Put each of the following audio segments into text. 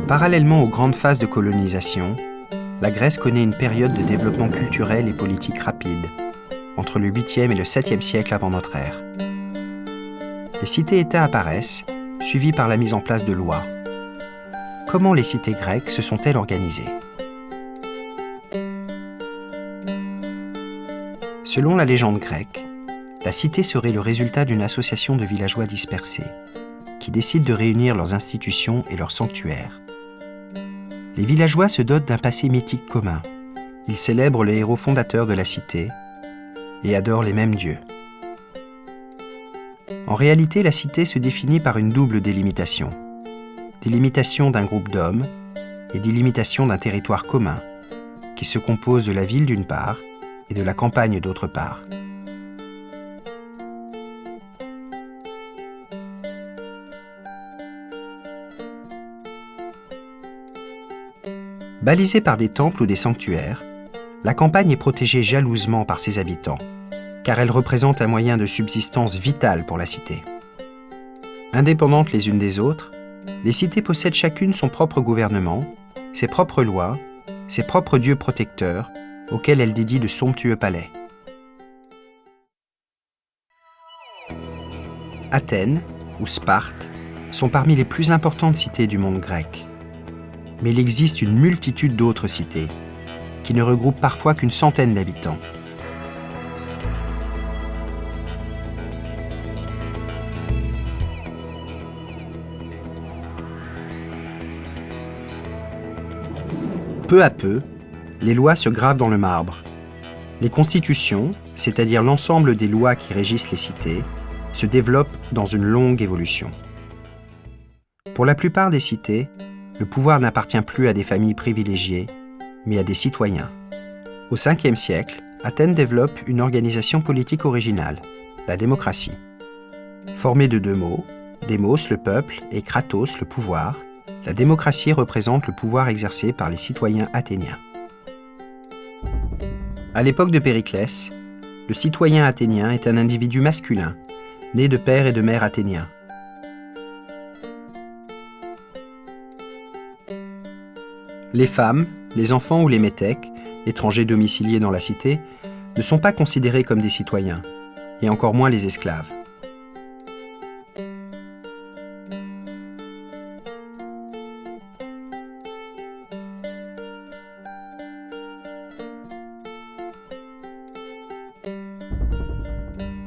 Parallèlement aux grandes phases de colonisation, la Grèce connaît une période de développement culturel et politique rapide, entre le 8e et le 7e siècle avant notre ère. Les cités-États apparaissent, suivies par la mise en place de lois. Comment les cités grecques se sont-elles organisées ? Selon la légende grecque, la cité serait le résultat d'une association de villageois dispersés, qui décident de réunir leurs institutions et leurs sanctuaires. Les villageois se dotent d'un passé mythique commun. Ils célèbrent le héros fondateur de la cité et adorent les mêmes dieux. En réalité, la cité se définit par une double délimitation. Délimitation d'un groupe d'hommes et délimitation d'un territoire commun, qui se compose de la ville d'une part et de la campagne d'autre part. Balisée par des temples ou des sanctuaires, la campagne est protégée jalousement par ses habitants, car elle représente un moyen de subsistance vital pour la cité. Indépendantes les unes des autres, les cités possèdent chacune son propre gouvernement, ses propres lois, ses propres dieux protecteurs, auxquels elles dédient de somptueux palais. Athènes, ou Sparte, sont parmi les plus importantes cités du monde grec. Mais il existe une multitude d'autres cités, qui ne regroupent parfois qu'une centaine d'habitants. Peu à peu, les lois se gravent dans le marbre. Les constitutions, c'est-à-dire l'ensemble des lois qui régissent les cités, se développent dans une longue évolution. Pour la plupart des cités, le pouvoir n'appartient plus à des familles privilégiées, mais à des citoyens. Au 5e siècle, Athènes développe une organisation politique originale, la démocratie. Formée de deux mots, démos le peuple et kratos le pouvoir, la démocratie représente le pouvoir exercé par les citoyens athéniens. À l'époque de Périclès, le citoyen athénien est un individu masculin, né de père et de mère athéniens. Les femmes, les enfants ou les métèques, étrangers domiciliés dans la cité, ne sont pas considérés comme des citoyens, et encore moins les esclaves.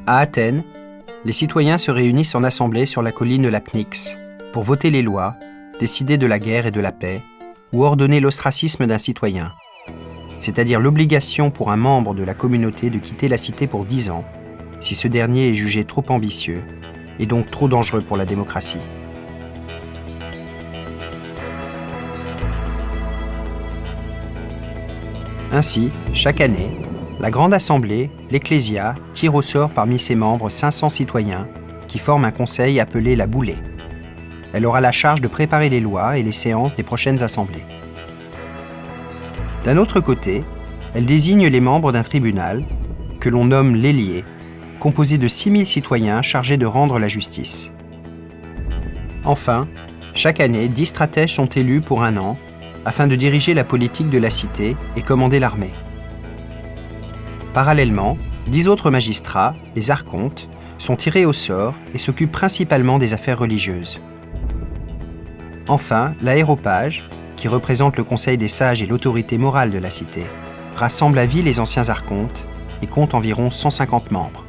À Athènes, les citoyens se réunissent en assemblée sur la colline de la Pnyx pour voter les lois, décider de la guerre et de la paix, ou ordonner l'ostracisme d'un citoyen, c'est-à-dire l'obligation pour un membre de la communauté de quitter la cité pour 10 ans, si ce dernier est jugé trop ambitieux et donc trop dangereux pour la démocratie. Ainsi, chaque année, la Grande Assemblée, l'Ecclésia, tire au sort parmi ses membres 500 citoyens qui forment un conseil appelé la Boulée. Elle aura la charge de préparer les lois et les séances des prochaines assemblées. D'un autre côté, elle désigne les membres d'un tribunal, que l'on nomme l'élié, composé de 6000 citoyens chargés de rendre la justice. Enfin, chaque année, 10 stratèges sont élus pour 1 an, afin de diriger la politique de la cité et commander l'armée. Parallèlement, 10 autres magistrats, les archontes, sont tirés au sort et s'occupent principalement des affaires religieuses. Enfin, l'aéropage, qui représente le conseil des sages et l'autorité morale de la cité, rassemble à vie les anciens archontes et compte environ 150 membres.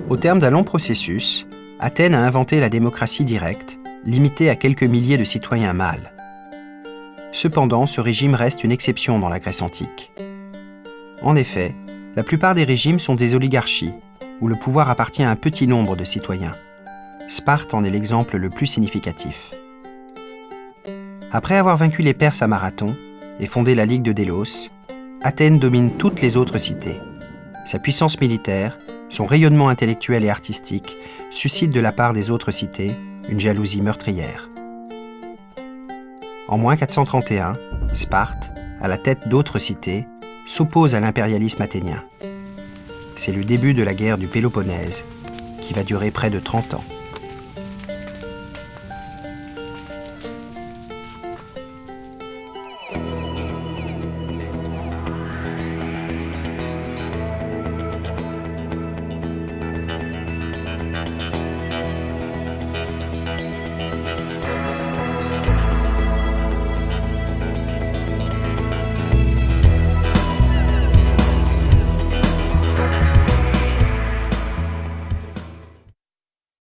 Au terme d'un long processus, Athènes a inventé la démocratie directe, limitée à quelques milliers de citoyens mâles. Cependant, ce régime reste une exception dans la Grèce antique. En effet, la plupart des régimes sont des oligarchies, où le pouvoir appartient à un petit nombre de citoyens. Sparte en est l'exemple le plus significatif. Après avoir vaincu les Perses à Marathon et fondé la Ligue de Délos, Athènes domine toutes les autres cités. Sa puissance militaire, son rayonnement intellectuel et artistique suscitent de la part des autres cités une jalousie meurtrière. En moins 431, Sparte, à la tête d'autres cités, s'oppose à l'impérialisme athénien. C'est le début de la guerre du Péloponnèse, qui va durer près de 30 ans.